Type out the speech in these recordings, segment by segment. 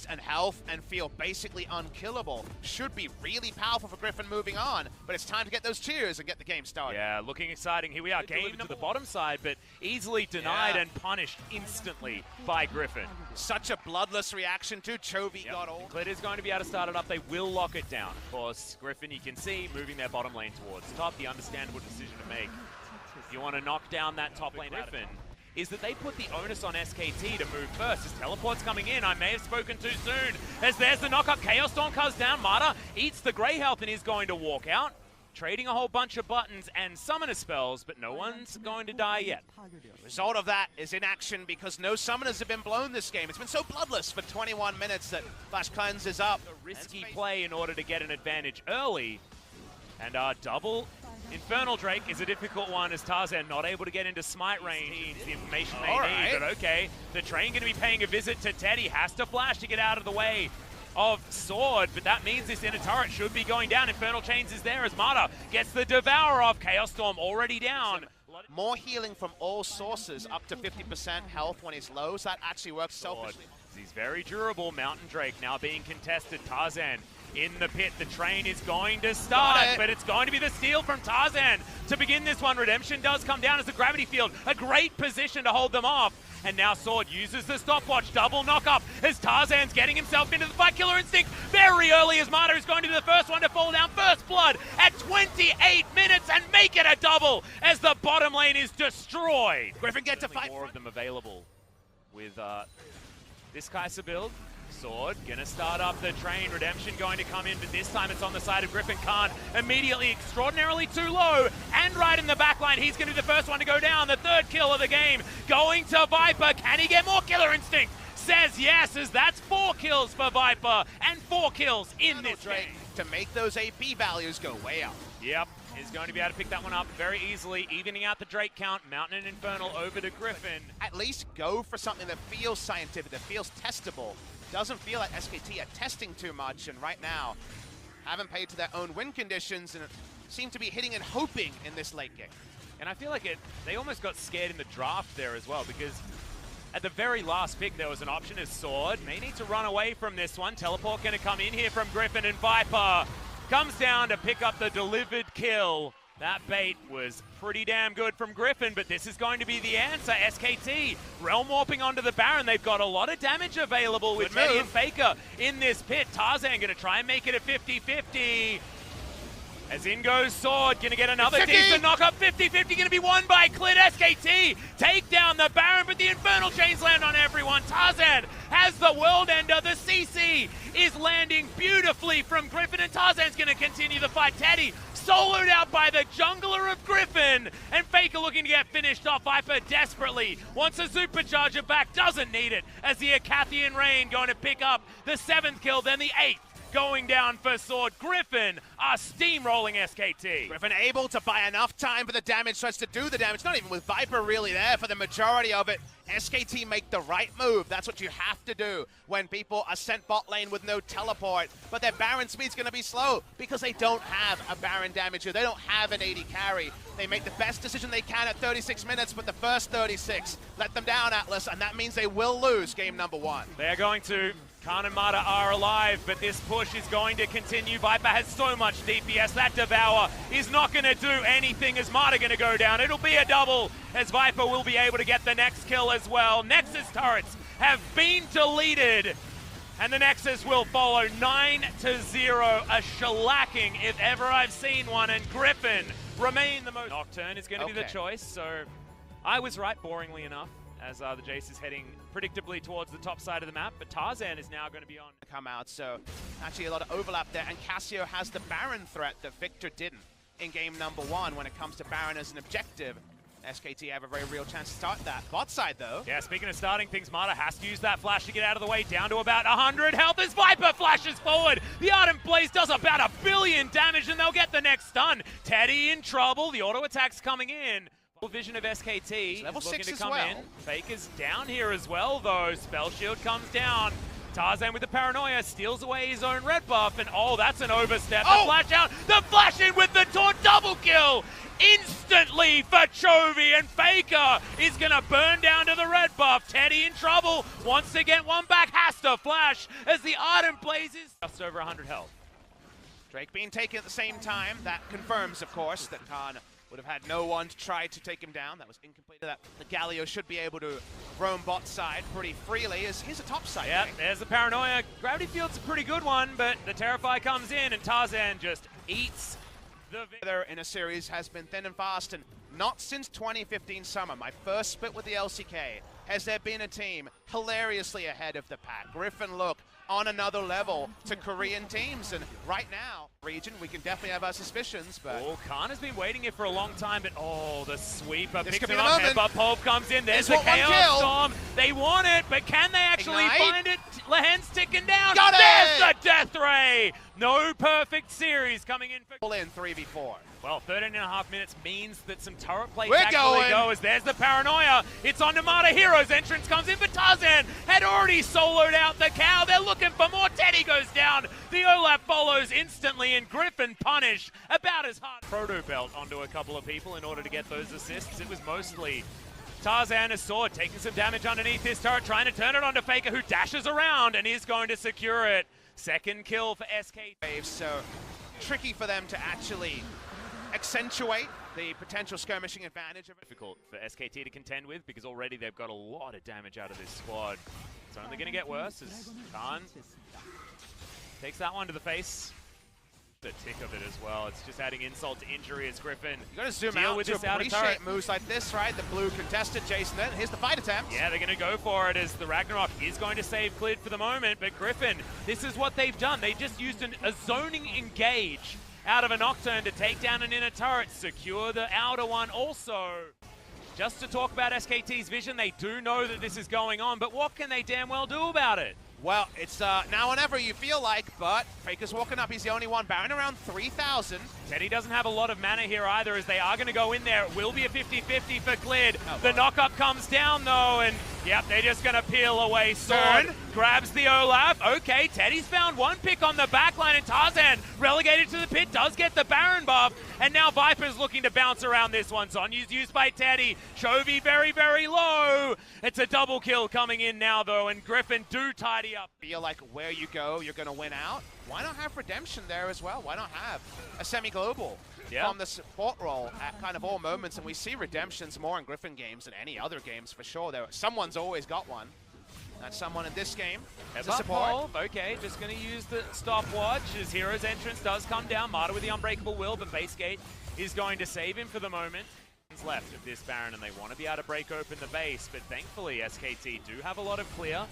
and health and feel basically unkillable. Should be really powerful for Griffin moving on, but it's time to get those cheers and get the game started. Yeah, looking exciting. Here we are, game to the bottom side, but easily denied and punished instantly by Griffin. Such a bloodless reaction too. Chowy got all. Clit is going to be able to start it up. They will lock it down. Of course, Griffin, you can see, moving their bottom lane towards top. The understandable decision to make. If you want to knock down that top lane, Griffin, is that they put the onus on SKT to move first. As teleport's coming in, I may have spoken too soon. As there's the knockup, Chaos Storm comes down. Marta eats the grey health and is going to walk out, trading a whole bunch of buttons and summoner spells, but no one's going to die yet. The result of that is inaction because no summoners have been blown this game. It's been so bloodless for 21 minutes that Flash Cleanse is up. A risky play in order to get an advantage early. And double Infernal Drake is a difficult one as Tarzan not able to get into smite range. The information they need, but okay. The train going to be paying a visit to Teddy. Has to flash to get out of the way of Sword, but that means this inner turret should be going down. Infernal Chains is there as Marta gets the Devour off. Chaos Storm already down. More healing from all sources, up to 50% health when he's low, so that actually works selfishly. He's very durable. Mountain Drake now being contested. Tarzan in the pit. The train is going to start, but it's going to be the steal from Tarzan to begin this one. Redemption does come down as the gravity field. A great position to hold them off. And now Sword uses the stopwatch. Double knock-up as Tarzan's getting himself into the fight. Killer Instinct very early as Marta is going to be the first one to fall down. First blood at 28 minutes and make it a double as the bottom lane is destroyed. Griffin get to fight. More of them available with this Kai'Sa build. Sword gonna start up the train. Redemption going to come in, but this time it's on the side of Griffin. Khan immediately extraordinarily too low and right in the back line. He's gonna be the first one to go down. The third kill of the game going to Viper. Can he get more? Killer Instinct says yes, as that's 4 kills for Viper and 4 kills in this game. To make those AP values go way up. Yep, is going to be able to pick that one up very easily, evening out the Drake count. Mountain and Infernal over to Griffin. At least go for something that feels scientific, that feels testable. Doesn't feel like SKT are testing too much, and right now haven't paid to their own win conditions and seem to be hitting and hoping in this late game. And I feel like they almost got scared in the draft there as well, because at the very last pick there was an option as Sword. May need to run away from this one. Teleport going to come in here from Griffin, and Viper comes down to pick up the delivered kill. That bait was pretty damn good from Griffin, but this is going to be the answer. SKT realm warping onto the Baron. They've got a lot of damage available with Teddy and Faker in this pit. Tarzan going to try and make it a 50-50. As in goes Sword, going to get another decent knock-up. 50-50 going to be won by Clit. SKT take down the Baron, but the Infernal Chains land on everyone. Tarzan has the World Ender. The CC is landing beautifully from Griffin, and Tarzan's going to continue the fight. Teddy soloed out by the jungler of Griffin, and Faker looking to get finished off. Viper desperately wants a supercharger back, doesn't need it, as the Acathian Rain going to pick up the 7th kill, then the 8th. Going down for Sword. Griffin are steamrolling SKT. Griffin able to buy enough time for the damage starts to do the damage, not even with Viper really there for the majority of it. SKT make the right move. That's what you have to do when people are sent bot lane with no teleport. But their Baron speed's going to be slow because they don't have a Baron damager. They don't have an 80 carry. They make the best decision they can at 36 minutes, but the first 36 let them down, Atlas, and that means they will lose game number 1. They are going to. Khan and Marta are alive, but this push is going to continue. Viper has so much DPS. That Devour is not going to do anything as Marta going to go down. It'll be a double as Viper will be able to get the next kill as well. Nexus turrets have been deleted, and the Nexus will follow 9-0. A shellacking if ever I've seen one, and Griffin remain the most. Nocturne is going to be the choice, so I was right, boringly enough, as the Jace is heading predictably towards the top side of the map, but Tarzan is now going to be on. Come out, so actually a lot of overlap there, and Cassio has the Baron threat that Victor didn't in game number 1 when it comes to Baron as an objective. SKT have a very real chance to start that. Bot side, though. Yeah, speaking of starting things, Marta has to use that flash to get out of the way, down to about 100 health as Viper flashes forward. The Ardent Blaze does about 1 billion damage, and they'll get the next stun. Teddy in trouble, the auto attack's coming in. Vision of SKT level is looking 6 to as come well. in. Faker's down here as well, though. Spell Shield comes down. Tarzan with the paranoia steals away his own red buff, and oh, that's an overstep. The flash out, the flash in with the taunt, double kill instantly for Chowy, and Faker is gonna burn down to the red buff. Teddy in trouble, wants to get one back, has to flash as the Ardent blazes. Just over 100 health. Drake being taken at the same time. That confirms, of course, that Khan would have had no one to try to take him down. That was incomplete. That the Galio should be able to roam bot side pretty freely. As here's a top side. Yeah, there's the paranoia. Gravity Field's a pretty good one, but the Terrify comes in and Tarzan just eats the in a series has been thin and fast, and not since 2015 summer, my first split with the LCK, has there been a team hilariously ahead of the pack. Griffin look on another level to Korean teams, and right now, region, we can definitely have our suspicions, but... Oh, Khan has been waiting here for a long time, but oh, the sweeper this picks could it be up, the moment. but Pulp comes in, there's the One Chaos kill. Storm. They want it, but can they actually Ignite. find it? Lehen's ticking down. Got There's it. the Death Ray. No perfect series coming in for... Pull in 3v4. Well, 13.5 minutes means that some turret plays We're actually going. go as there's the paranoia. It's on Namada. Heroes entrance comes in, but Tarzan had already soloed out the cow. They're looking for more. Teddy goes down. The Olaf follows instantly, and Griffin punished about as hard. Proto belt onto a couple of people in order to get those assists. It was mostly Tarzan, his sword, taking some damage underneath this turret, trying to turn it onto Faker, who dashes around and is going to secure it. Second kill for SKT. So tricky for them to actually accentuate the potential skirmishing advantage of it. Difficult for SKT to contend with because already they've got a lot of damage out of this squad. It's only going to get worse as Khan takes that one to the face. The tick of it as well. It's just adding insult to injury as Griffin. You got to zoom deal out with to this outer appreciate turret. moves like this, right? The blue contested, Jason. Then here's the fight attempt. Yeah, they're going to go for it as the Ragnarok is going to save Clid for the moment. But Griffin, this is what they've done. They just used a zoning engage out of a Nocturne to take down an inner turret, secure the outer one also. Just to talk about SKT's vision, they do know that this is going on, but what can they damn well do about it? Well, it's now or never you feel like, but Faker's walking up. He's the only one. Baron around 3,000. Teddy doesn't have a lot of mana here either as they are going to go in there. It will be a 50-50 for Clid. The knock-up comes down though, and yep, they're just going to peel away. Sword grabs the Olaf. Okay, Teddy's found one pick on the backline, and Tarzan, relegated to the pit, does get the Baron buff. And now Viper's looking to bounce around this one. Zonya's used by Teddy. Chovy very, very low. It's a double kill coming in now though, and Griffin do tidy up. Feel like where you go, you're going to win out. Why not have Redemption there as well? Why not have a semi-global from the support role at kind of all moments? And we see Redemptions more in Griffin games than any other games for sure. Someone's always got one. That's someone in this game. Support. Okay, just going to use the stopwatch as Hero's entrance does come down. Marta with the Unbreakable Will, but Basegate is going to save him for the moment. Left of this Baron, and they want to be able to break open the base, but thankfully SKT do have a lot of clear.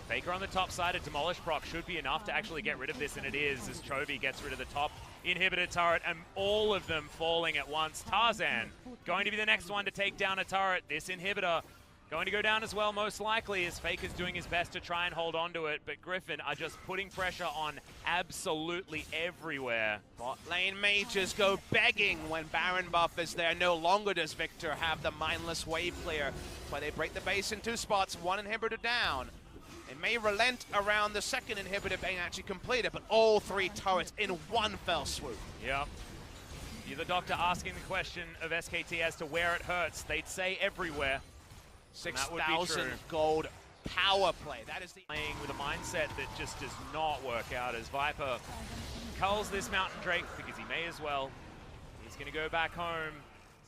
Faker on the top side, a demolish proc should be enough to actually get rid of this, and it is as Chowy gets rid of the top inhibitor turret, and all of them falling at once. Tarzan going to be the next one to take down a turret. This inhibitor going to go down as well, most likely, as Faker's doing his best to try and hold on to it, but Griffin are just putting pressure on absolutely everywhere. Bot lane mages go begging when Baron buff is there. No longer does Victor have the mindless wave clear. That's why they break the base in two spots, one inhibitor down. It may relent around the second inhibitor being actually completed, but all three turrets in one fell swoop. Yep. You're the doctor asking the question of SKT as to where it hurts. They'd say everywhere. 6,000 gold power play. That is the playing with a mindset that just does not work out as Viper culls this Mountain Drake because he may as well. He's going to go back home.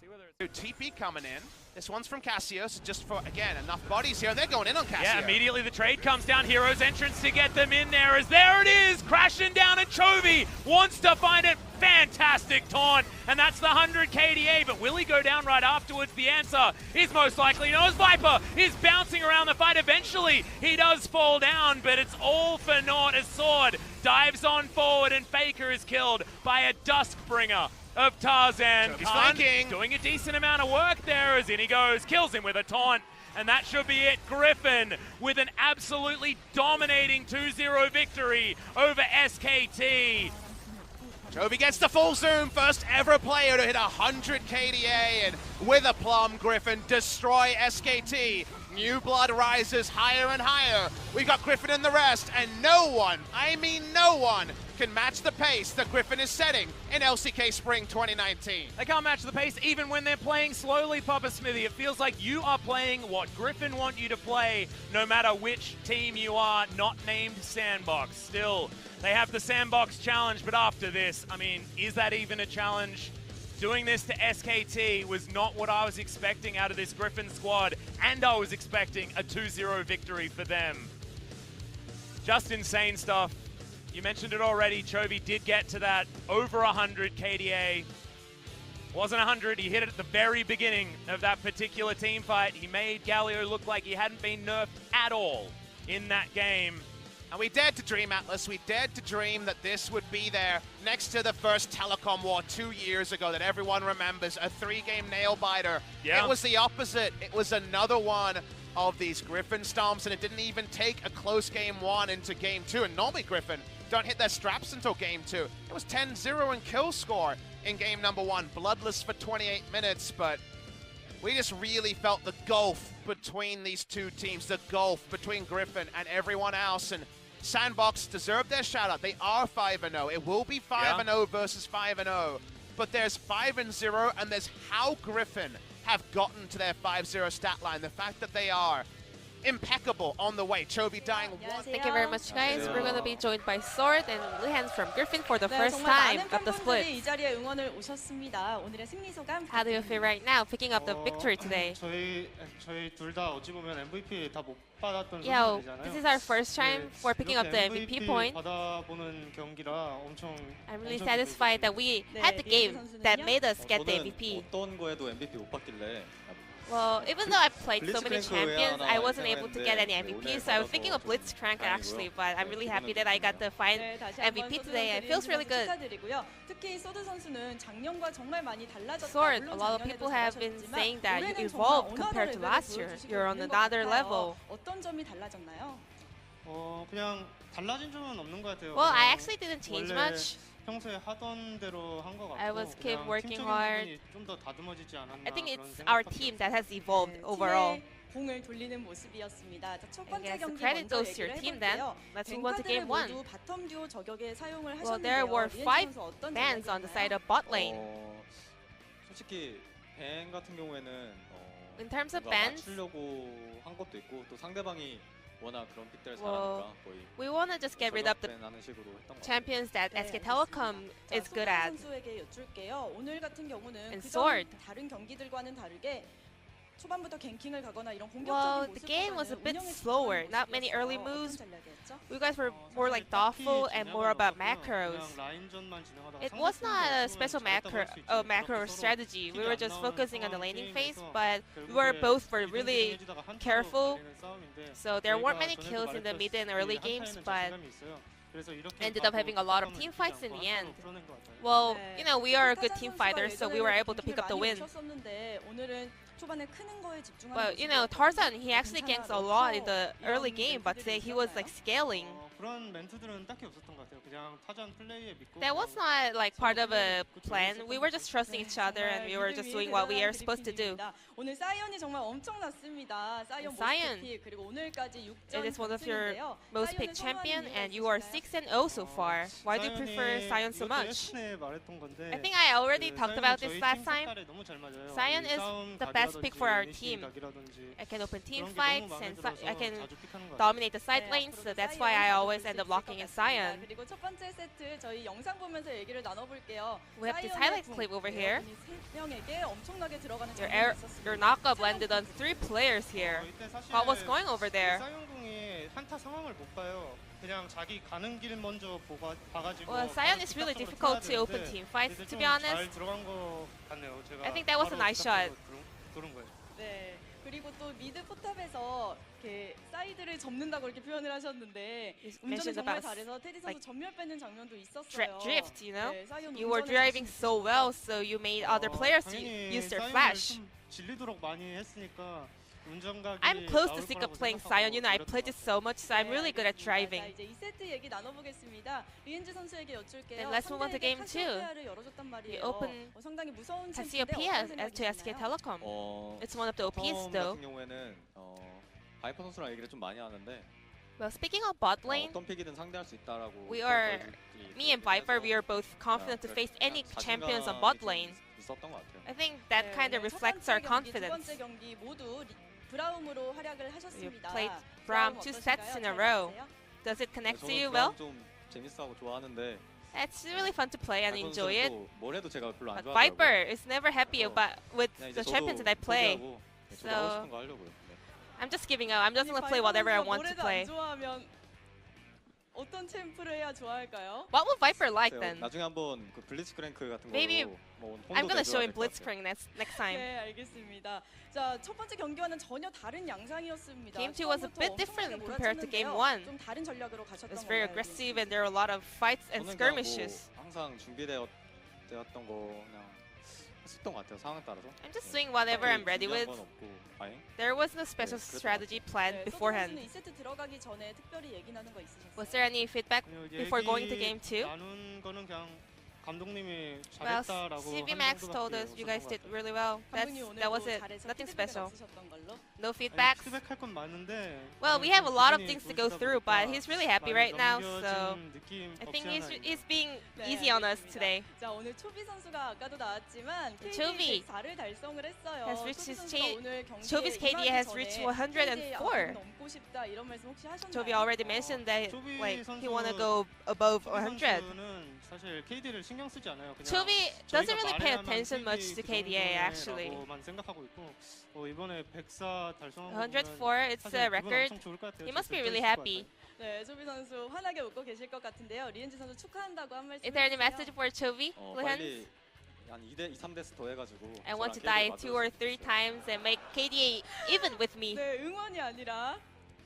See whether it's TP coming in. This one's from Cassius, just for, again, enough bodies here. They're going in on Cassius. Yeah, immediately the trade comes down. Hero's entrance to get them in there as there it is, crashing down, and Chowy wants to find it. Fantastic taunt, and that's the 100 KDA, but will he go down right afterwards? The answer is most likely no, as Viper is bouncing around the fight. Eventually, he does fall down, but it's all for naught as Sword dives on forward, and Faker is killed by a Duskbringer of Tarzan. Khan doing a decent amount of work there as in he goes, kills him with a taunt, and that should be it. Griffin with an absolutely dominating 2-0 victory over SKT. Chowy gets the full zoom, first ever player to hit 100 KDA, and with a plum, Griffin destroy SKT. New blood rises higher and higher. We've got Griffin and the rest, and no one, I mean no one, can match the pace that Griffin is setting in LCK Spring 2019. They can't match the pace even when they're playing slowly, Papa Smithy. It feels like you are playing what Griffin want you to play, no matter which team you are, not named Sandbox. Still, they have the Sandbox challenge, but after this, I mean, is that even a challenge? Doing this to SKT was not what I was expecting out of this Griffin squad, and I was expecting a 2-0 victory for them. Just insane stuff. You mentioned it already, Chowy did get to that over 100 KDA. Wasn't 100, he hit it at the very beginning of that particular team fight. He made Galio look like he hadn't been nerfed at all in that game. And we dared to dream, Atlas, we dared to dream that this would be there next to the first telecom war 2 years ago that everyone remembers, a 3-game nail-biter. Yeah. It was the opposite. It was another one of these Griffin stomps, and it didn't even take a close game 1 into game 2. And normally Griffin don't hit their straps until game 2. It was 10-0 in kill score in game number 1, bloodless for 28 minutes, but we just really felt the gulf between these two teams, the gulf between Griffin and everyone else, and Sandbox deserved their shout-out. They are 5-0. It will be 5-0 versus 5-0. But there's 5-0, and there's how Griffin have gotten to their 5-0 stat line. The fact that they are impeccable on the way. Chowy dying one. Thank you very much, guys. We're going to be joined by Sword and Luhan from Griffin for the first time of the split. How do you feel right now, picking up the victory today? Yeah, this is our first time for picking up the MVP point. I'm really satisfied that we had the game that made us get the MVP. Well, even though I played so many champions, I wasn't able to get any MVP, so I was thinking of Blitzcrank actually, but I'm really happy that I got to find MVP today. It feels really good. Sword, a lot of people have been saying that you evolved compared to last year. You're on another level. Well, I actually didn't change much. I was keep working hard. I think it's our team that has evolved overall. I guess the credit goes to your team then. Let's move on to game 1. Well, there were 5 bans on the side of bot lane. In terms of bans, well, we want to just get rid of the champions that SK Telecom is good at. And Sword. Well, the game was a bit slower, not many early moves. You guys were more like thoughtful and more about macros. It was not a special macro strategy. We were just focusing on the laning phase, but we were both really careful. So there weren't many kills in the mid and early games, but ended up having a lot of team fights in the end. Well, you know, we are a good team fighter, so we were able to pick up the win. But you know, Tarzan, he actually ganks a lot in the early game, but today he was like scaling. That was not like part of a plan. We were just trusting each other and we were just doing what we are supposed to do. Sion, it is one of your most picked champion and you are 6-0 so far. Why do you prefer Sion so much? I think I already talked about this last time. Sion is the best pick for our team. I can open team fights and I can dominate the side lanes, so that's why I always end up locking in Sion. We have this highlight clip over here. Your knockup landed on 3 players here. What was going over there? Well, Sion is really difficult to open team fights, to be honest. I think that was a nice shot. 그리고 또 미드 포탑에서 사이드를 접는다고 이렇게 표현을 하셨는데 운전을 정말 잘해서 테디 선수 전멸 빼는 장면도 있었어요. Drift, you know? You were driving so well, so you made other players use their flash. 질리도록 많이 했으니까 I'm close to sick of playing Sion. You know, I played it so much, so I'm really good at driving. 자, 이제 2세트 얘기 나눠보겠습니다. 리엔즈 선수에게 여쭐게요. Then let's move on to game 2. We open 상당히 무서운 Cassiopeia 챔프인데 to SK Telecom. It's one of the OPs though. 같은 경우에는 바이퍼 선수랑 얘기를 좀 많이 하는데 Well, speaking of bot lane, 어떤 픽이든 상대할 수 있다라고. me and Viper, we are both confident to face any champions on bot lane. 있었던 것 같아요. I think that kind of reflects our confidence. 두 번째 경기 모두 브라움으로 활약을 You 하셨습니다. played Braum 2 sets in a row. Does it connect to you well? 좀 재밌어하고 좋아하는데. It's really fun to play and enjoy it. 뭘 해도 제가 별로 안 But 좋아하더라고요. Viper is never happy about with the champions that I play. 저도 하고 싶은 거 하려고요. 네. I'm just giving up. I'm just gonna play whatever I want to play. 어떤 챔프를 해야 좋아할까요? What would Viper like then? 나중에 한번 그 블리츠크랭크 같은 Maybe 거로 뭐 I'm gonna show him Blitzcrank next time. 네, 알겠습니다. 자, 첫 번째 경기와는 전혀 다른 양상이었습니다. Game 2 was a bit different compared to Game 1. 좀 다른 전략으로 가셨던 It was very 건가요, aggressive and there were a lot of fights and skirmishes. 항상 준비되었던 거 그냥 했었던 것 같아요. 상황에 따라서. I'm just doing whatever I'm ready with. There was no special strategy planned beforehand. 2세트 들어가기 전에 특별히 얘기 나눈 거 있으셨어요? Was there any feedback before going to Game 2? 나눈 거는 그냥 감독님이 Well, 잘했다라고 CV Max told us you guys did really well. That was it. Nothing special. No feedbacks. 피드백할 건 많은데. Well, we have a lot of things to go through, but he's really happy right now, so I think he's being easy on us today. 자, 오늘 초비 선수가 아까도 나왔지만 Chowy 104를 달성을 했어요. has reached his Chovy's KD has reached 104. 넘고 싶다 이런 말씀 혹시 하셨나요? Chowy already mentioned that like he want to go above 100. 사실 KD를 신경 쓰지 않아요. Chowy doesn't really pay attention much to KDA actually. 생각하고 있고 이번에 104 달성한 104, it's a record. He must be really happy. 네, 초비 선수 환하게 웃고 계실 것 같은데요. 리엔지 선수 축하한다고 한 말씀. Is there any message for Chowy? 빨리 한 2대 3대스 더 해가지고. I want to die 2 or 3 times and make KDA even with me. 네, 응원이 아니라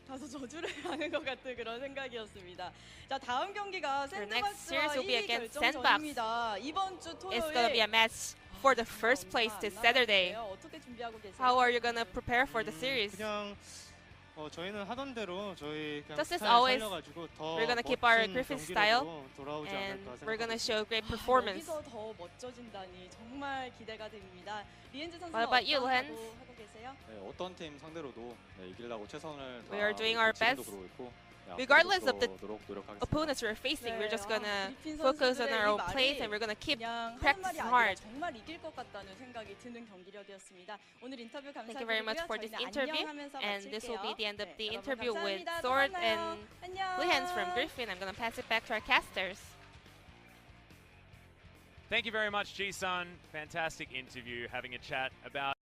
다소 저주를 하는 것 같은 그런 생각이었습니다. 자, 다음 경기가 샌드박스와 1위 결정전입니다. 이번 주 토요일. It's gonna be a match for the first place this Saturday. 어떻게 준비하고 계세요? How are you gonna prepare for the series? 그냥 저희는 하던 대로 저희 그냥 Just as 스타일 always, 살려가지고 더 we're gonna keep our 멋진 Griffin 경기력으로 style 돌아오지 and 않을까 we're gonna 생각합니다. show great performance. 여기서 더 멋져진다니 정말 기대가 됩니다. 리엔즈 선수 What about you, 어떤 Lens? 각오 하고 계세요? 네, 어떤 팀 상대로도 이기려고 최선을 We are doing our 지금도 best. 그러고 있고, Regardless of the 노력하겠습니다. opponents we're facing, we're just gonna 브리핀 focus on 선수들의 our 이 own 말이 plays and we're gonna keep 그냥 하는 practicing 말이 hard. 아니라 정말 이길 것 같다는 생각이 드는 경기력이었습니다. 오늘 인터뷰 감사드리고요. Thank you very much for this 저희는 interview, 안녕하면서 and this will be the end of 마칠게요. the 네, interview 여러분 with 감사합니다. 또 Sword 만나요. and 안녕. Blue Hands from Griffin. I'm gonna pass it back to our casters. Thank you very much, G-Sun. Fantastic interview, having a chat about